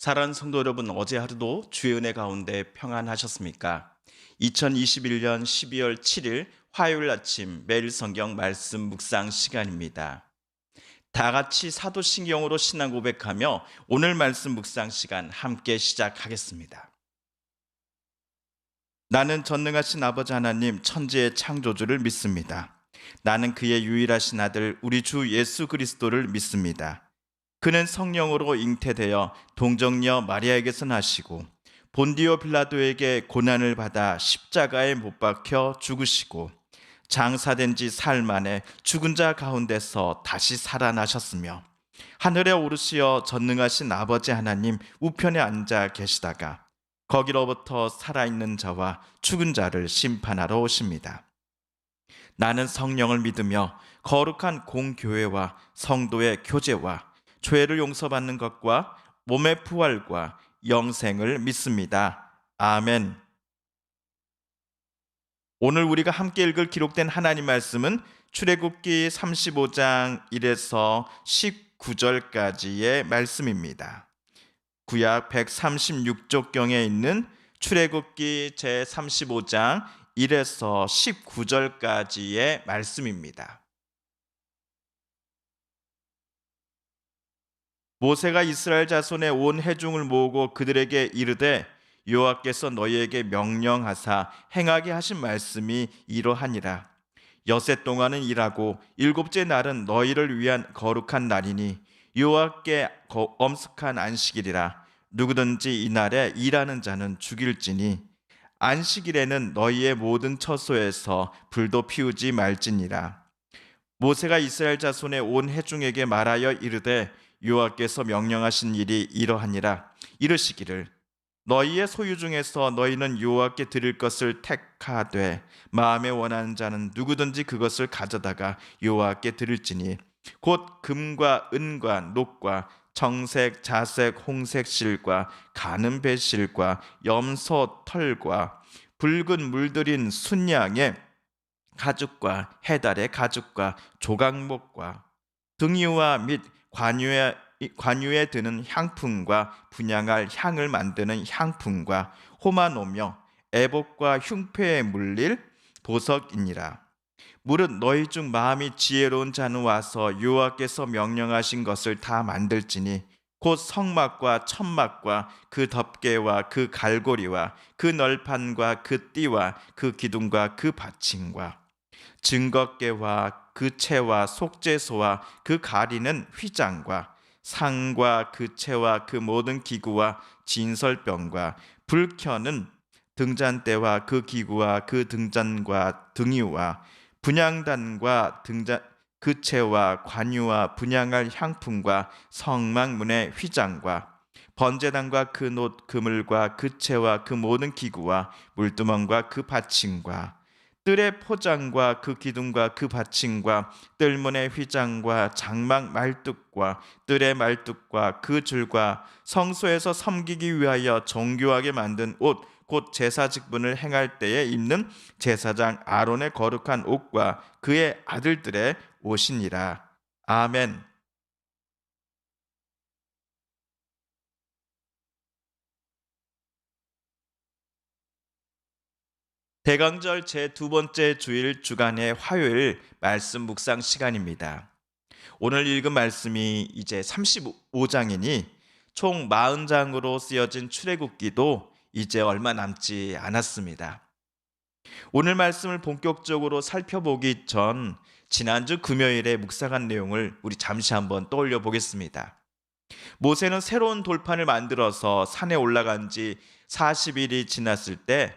사랑하는 성도 여러분, 어제 하루도 주의 은혜 가운데 평안하셨습니까? 2021년 12월 7일 화요일 아침 매일 성경 말씀 묵상 시간입니다. 다 같이 사도신경으로 신앙 고백하며 오늘 말씀 묵상 시간 함께 시작하겠습니다. 나는 전능하신 아버지 하나님 천지의 창조주를 믿습니다. 나는 그의 유일하신 아들 우리 주 예수 그리스도를 믿습니다. 그는 성령으로 잉태되어 동정녀 마리아에게서 나시고 본디오 빌라도에게 고난을 받아 십자가에 못 박혀 죽으시고 장사된 지 사흘 만에 죽은 자 가운데서 다시 살아나셨으며 하늘에 오르시어 전능하신 아버지 하나님 우편에 앉아 계시다가 거기로부터 살아있는 자와 죽은 자를 심판하러 오십니다. 나는 성령을 믿으며 거룩한 공교회와 성도의 교제와 죄를 용서받는 것과 몸의 부활과 영생을 믿습니다. 아멘. 오늘 우리가 함께 읽을 기록된 하나님 말씀은 출애굽기 35장 1에서 19절까지의 말씀입니다. 구약 136쪽경에 있는 출애굽기 제35장 1에서 19절까지의 말씀입니다. 모세가 이스라엘 자손의 온 회중을 모으고 그들에게 이르되 여호와께서 너희에게 명령하사 행하게 하신 말씀이 이러하니라. 엿새 동안은 일하고 일곱째 날은 너희를 위한 거룩한 날이니 여호와께 엄숙한 안식일이라. 누구든지 이날에 일하는 자는 죽일지니 안식일에는 너희의 모든 처소에서 불도 피우지 말지니라. 모세가 이스라엘 자손의 온 회중에게 말하여 이르되 여호와께서 명령하신 일이 이러하니라. 이르시기를 너희의 소유 중에서 너희는 여호와께 드릴 것을 택하되 마음에 원하는 자는 누구든지 그것을 가져다가 여호와께 드릴지니 곧 금과 은과 녹과 정색, 자색, 홍색 실과 가는 배실과 염소 털과 붉은 물들인 순양의 가죽과 해달의 가죽과 조각목과 등유와 및 관유에 드는 향품과 분향할 향을 만드는 향품과 호마노며 애복과 흉패에 물릴 보석이니라. 무릇 너희 중 마음이 지혜로운 자는 와서 여호와께서 명령하신 것을 다 만들지니 곧 성막과 천막과 그 덮개와 그 갈고리와 그 널판과 그 띠와 그 기둥과 그 받침과 증거궤와 그 채와 속죄소와 그 가리는 휘장과 상과 그 채와 그 모든 기구와 진설병과 불 켜는 등잔대와 그 기구와 그 등잔과 등유와 분향단과 등잔 그 채와 관유와 분향할 향품과 성막문의 휘장과 번제단과 그 놋 그물과 그 채와 그 모든 기구와 물두멍과 그 받침과 뜰의 포장과 그 기둥과 그 받침과 뜰문의 휘장과 장막 말뚝과 뜰의 말뚝과 그 줄과 성소에서 섬기기 위하여 정교하게 만든 옷 곧 제사 직분을 행할 때에 입는 제사장 아론의 거룩한 옷과 그의 아들들의 옷이니라. 아멘. 대강절 제2번째 주일 주간의 화요일 말씀 묵상 시간입니다. 오늘 읽은 말씀이 이제 35장이니 총 40장으로 쓰여진 출애굽기도 이제 얼마 남지 않았습니다. 오늘 말씀을 본격적으로 살펴보기 전 지난주 금요일에 묵상한 내용을 우리 잠시 한번 떠올려 보겠습니다. 모세는 새로운 돌판을 만들어서 산에 올라간 지 40일이 지났을 때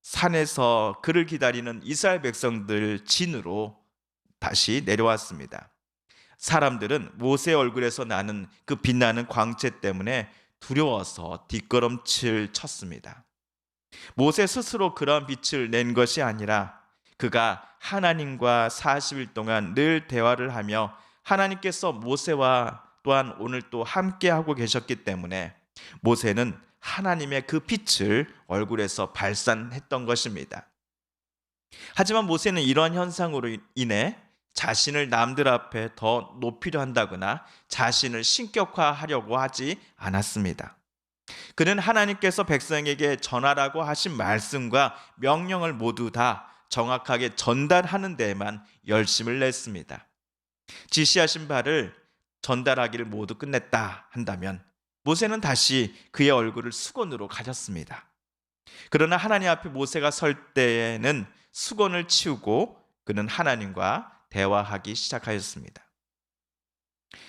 산에서 그를 기다리는 이스라엘 백성들 진으로 다시 내려왔습니다. 사람들은 모세 얼굴에서 나는 그 빛나는 광채 때문에 두려워서 뒷걸음질 쳤습니다. 모세 스스로 그런 빛을 낸 것이 아니라 그가 하나님과 40일 동안 늘 대화를 하며 하나님께서 모세와 또한 오늘 또 함께하고 계셨기 때문에 모세는 하나님의 그 빛을 얼굴에서 발산했던 것입니다. 하지만 모세는 이러한 현상으로 인해 자신을 남들 앞에 더 높이려 한다거나 자신을 신격화하려고 하지 않았습니다. 그는 하나님께서 백성에게 전하라고 하신 말씀과 명령을 모두 다 정확하게 전달하는 데에만 열심을 냈습니다. 지시하신 바를 전달하기를 모두 끝냈다 한다면 모세는 다시 그의 얼굴을 수건으로 가렸습니다. 그러나 하나님 앞에 모세가 설 때에는 수건을 치우고 그는 하나님과 대화하기 시작하였습니다.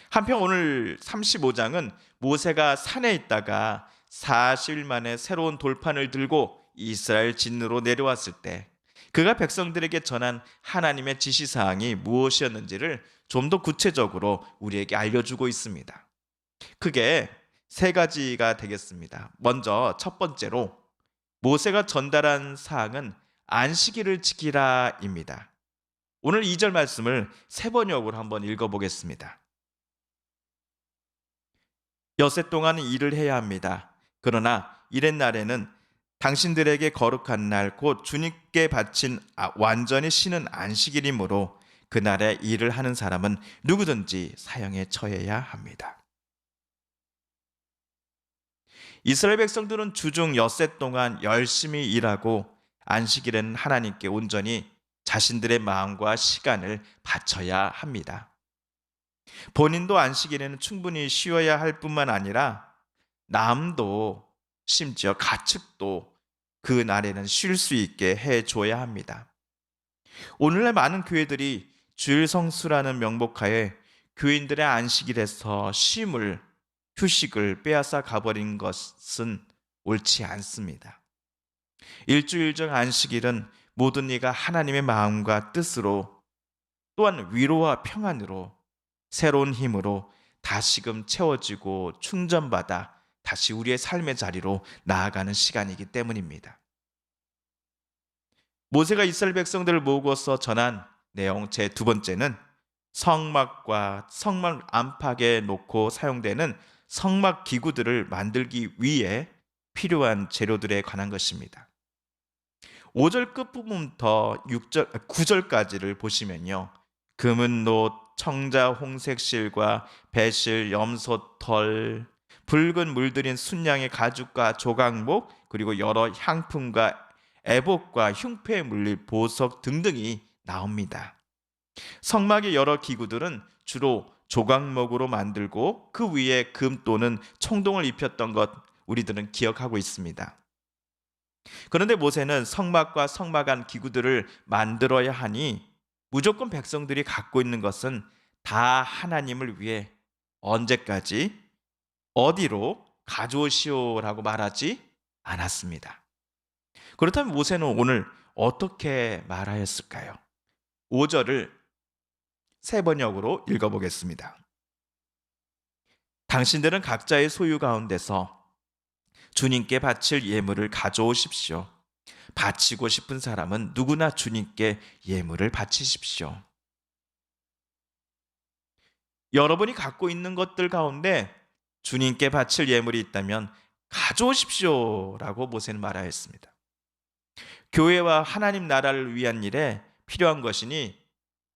한편 오늘 35장은 모세가 산에 있다가 40일 만에 새로운 돌판을 들고 이스라엘 진으로 내려왔을 때 그가 백성들에게 전한 하나님의 지시사항이 무엇이었는지를 좀 더 구체적으로 우리에게 알려주고 있습니다. 크게 세 가지가 되겠습니다. 먼저 첫 번째로 모세가 전달한 사항은 안식일을 지키라입니다. 오늘 2절 말씀을 세 번역으로 한번 읽어보겠습니다. 여섯 동안은 일을 해야 합니다. 그러나 이렛 날에는 당신들에게 거룩한 날 곧 주님께 바친 완전히 쉬는 안식일이므로 그날에 일을 하는 사람은 누구든지 사형에 처해야 합니다. 이스라엘 백성들은 주중 엿새 동안 열심히 일하고 안식일에는 하나님께 온전히 자신들의 마음과 시간을 바쳐야 합니다. 본인도 안식일에는 충분히 쉬어야 할 뿐만 아니라 남도 심지어 가축도 그 날에는 쉴 수 있게 해줘야 합니다. 오늘날 많은 교회들이 주일 성수라는 명목하에 교인들의 안식일에서 휴식을 빼앗아 가버린 것은 옳지 않습니다. 일주일적 안식일은 모든 이가 하나님의 마음과 뜻으로 또한 위로와 평안으로 새로운 힘으로 다시금 채워지고 충전받아 다시 우리의 삶의 자리로 나아가는 시간이기 때문입니다. 모세가 이스라엘 백성들을 모으고서 전한 내용 제 두 번째는 성막과 성막 안팎에 놓고 사용되는 성막 기구들을 만들기 위해 필요한 재료들에 관한 것입니다. 5절 끝부분부터 9절까지를 보시면요. 금은 놋, 청자 홍색 실과 배실, 염소털, 붉은 물들인 순양의 가죽과 조각목, 그리고 여러 향품과 애복과 흉패에 물릴 보석 등등이 나옵니다. 성막의 여러 기구들은 주로 조각목으로 만들고 그 위에 금 또는 청동을 입혔던 것 우리들은 기억하고 있습니다. 그런데 모세는 성막과 성막 안 기구들을 만들어야 하니 무조건 백성들이 갖고 있는 것은 다 하나님을 위해 언제까지 어디로 가져오시오라고 말하지 않았습니다. 그렇다면 모세는 오늘 어떻게 말하였을까요? 5절을 세 번역으로 읽어보겠습니다. 당신들은 각자의 소유 가운데서 주님께 바칠 예물을 가져오십시오. 바치고 싶은 사람은 누구나 주님께 예물을 바치십시오. 여러분이 갖고 있는 것들 가운데 주님께 바칠 예물이 있다면 가져오십시오라고 모세는 말하였습니다. 교회와 하나님 나라를 위한 일에 필요한 것이니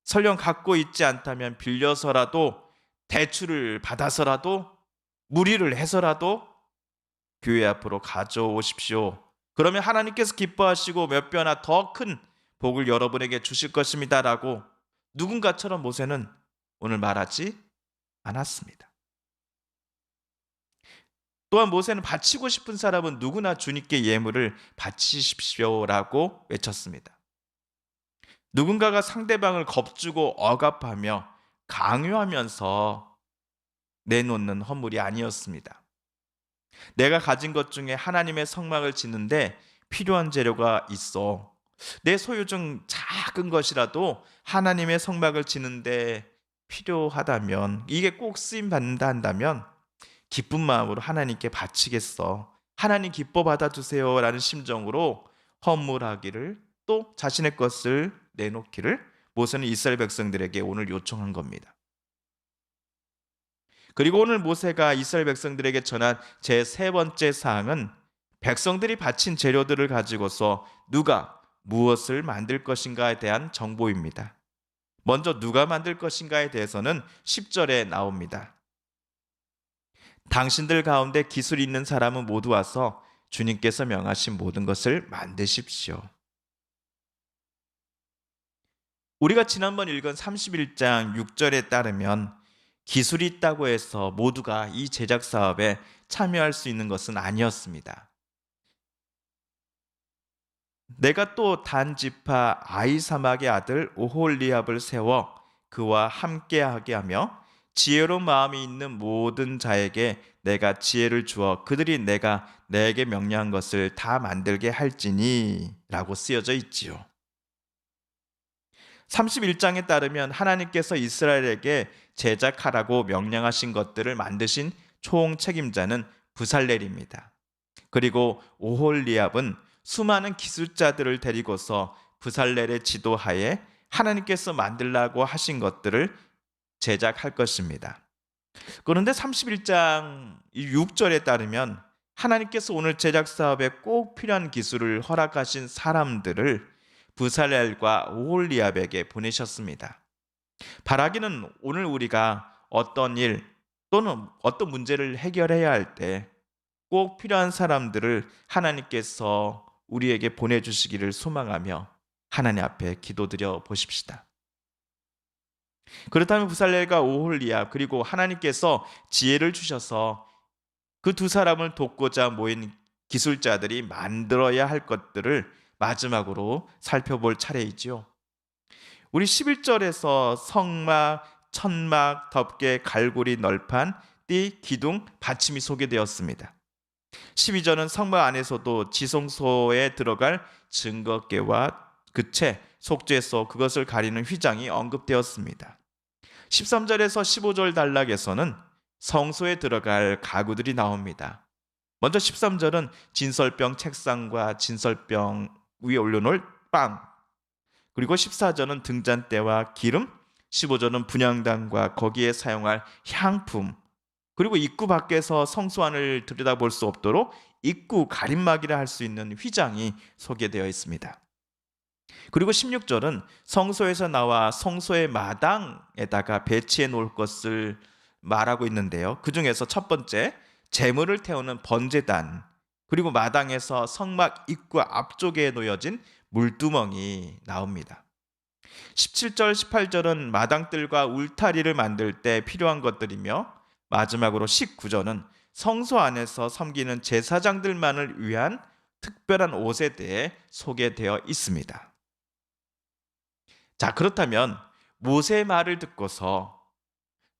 설령 갖고 있지 않다면 빌려서라도 대출을 받아서라도 무리를 해서라도 교회 앞으로 가져오십시오. 그러면 하나님께서 기뻐하시고 몇 배나 더 큰 복을 여러분에게 주실 것입니다라고 누군가처럼 모세는 오늘 말하지 않았습니다. 또한 모세는 바치고 싶은 사람은 누구나 주님께 예물을 바치십시오라고 외쳤습니다. 누군가가 상대방을 겁주고 억압하며 강요하면서 내놓는 헌물이 아니었습니다. 내가 가진 것 중에 하나님의 성막을 짓는데 필요한 재료가 있어. 내 소유 중 작은 것이라도 하나님의 성막을 짓는데 필요하다면, 이게 꼭 쓰임 받는다 한다면 기쁜 마음으로 하나님께 바치겠어. 하나님 기뻐 받아주세요 라는 심정으로 헌물하기를, 또 자신의 것을 내놓기를 모세는 이스라엘 백성들에게 오늘 요청한 겁니다. 그리고 오늘 모세가 이스라엘 백성들에게 전한 제 세 번째 사항은 백성들이 바친 재료들을 가지고서 누가 무엇을 만들 것인가에 대한 정보입니다. 먼저 누가 만들 것인가에 대해서는 10절에 나옵니다. 당신들 가운데 기술이 있는 사람은 모두 와서 주님께서 명하신 모든 것을 만드십시오. 우리가 지난번 읽은 31장 6절에 따르면 기술이 있다고 해서 모두가 이 제작 사업에 참여할 수 있는 것은 아니었습니다. 내가 또 단지파 아이사막의 아들 오홀리압을 세워 그와 함께하게 하며 지혜로운 마음이 있는 모든 자에게 내가 지혜를 주어 그들이 내가 내게 명령한 것을 다 만들게 할지니 라고 쓰여져 있지요. 31장에 따르면 하나님께서 이스라엘에게 제작하라고 명령하신 것들을 만드신 총 책임자는 부살렐입니다. 그리고 오홀리압은 수많은 기술자들을 데리고서 부살렐의 지도하에 하나님께서 만들라고 하신 것들을 제작할 것입니다. 그런데 31장 6절에 따르면 하나님께서 오늘 제작 사업에 꼭 필요한 기술을 허락하신 사람들을 부살렐과 오홀리압에게 보내셨습니다. 바라기는 오늘 우리가 어떤 일 또는 어떤 문제를 해결해야 할 때 꼭 필요한 사람들을 하나님께서 우리에게 보내주시기를 소망하며 하나님 앞에 기도드려 보십시다. 그렇다면 부살렐과 오홀리압 그리고 하나님께서 지혜를 주셔서 그 두 사람을 돕고자 모인 기술자들이 만들어야 할 것들을 마지막으로 살펴볼 차례이지요. 우리 11절에서 성막, 천막, 덮개, 갈고리, 널판, 띠, 기둥, 받침이 소개되었습니다. 12절은 성막 안에서도 지성소에 들어갈 증거궤와 그채, 속죄소, 그것을 가리는 휘장이 언급되었습니다. 13절에서 15절 단락에서는 성소에 들어갈 가구들이 나옵니다. 먼저 13절은 진설병 책상과 진설병 위에 올려놓을 빵, 그리고 14절은 등잔대와 기름, 15절은 분향단과 거기에 사용할 향품, 그리고 입구 밖에서 성소 안을 들여다볼 수 없도록 입구 가림막이라 할 수 있는 휘장이 소개되어 있습니다. 그리고 16절은 성소에서 나와 성소의 마당에다가 배치해 놓을 것을 말하고 있는데요. 그 중에서 첫 번째, 제물을 태우는 번제단, 그리고 마당에서 성막 입구 앞쪽에 놓여진 물두멍이 나옵니다. 17절, 18절은 마당들과 울타리를 만들 때 필요한 것들이며 마지막으로 19절은 성소 안에서 섬기는 제사장들만을 위한 특별한 옷에 대해 소개되어 있습니다. 자, 그렇다면 모세의 말을 듣고서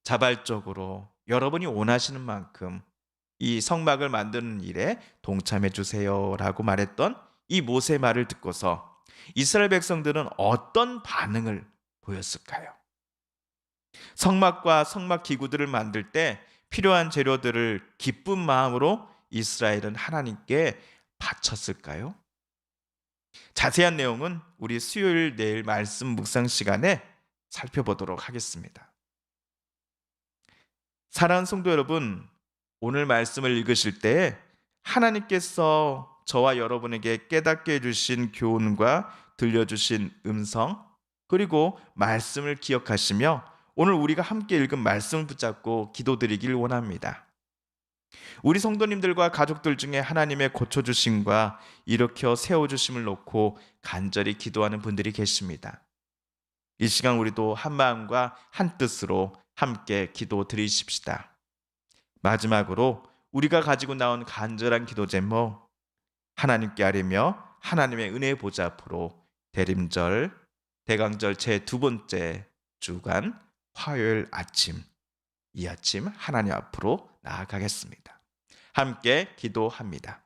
자발적으로 여러분이 원하시는 만큼 이 성막을 만드는 일에 동참해 주세요라고 말했던 이 모세의 말을 듣고서 이스라엘 백성들은 어떤 반응을 보였을까요? 성막과 성막 기구들을 만들 때 필요한 재료들을 기쁜 마음으로 이스라엘은 하나님께 바쳤을까요? 자세한 내용은 우리 수요일 내일 말씀 묵상 시간에 살펴보도록 하겠습니다. 사랑하는 성도 여러분, 오늘 말씀을 읽으실 때 하나님께서 저와 여러분에게 깨닫게 해주신 교훈과 들려주신 음성, 그리고 말씀을 기억하시며 오늘 우리가 함께 읽은 말씀을 붙잡고 기도드리길 원합니다. 우리 성도님들과 가족들 중에 하나님의 고쳐주심과 일으켜 세워주심을 놓고 간절히 기도하는 분들이 계십니다. 이 시간 우리도 한 마음과 한 뜻으로 함께 기도 드리십시다. 마지막으로 우리가 가지고 나온 간절한 기도 제목, 하나님께 아뢰며 하나님의 은혜의 보좌 앞으로 대림절, 대강절 제 두 번째 주간 화요일 아침, 이 아침 하나님 앞으로 나아가겠습니다. 함께 기도합니다.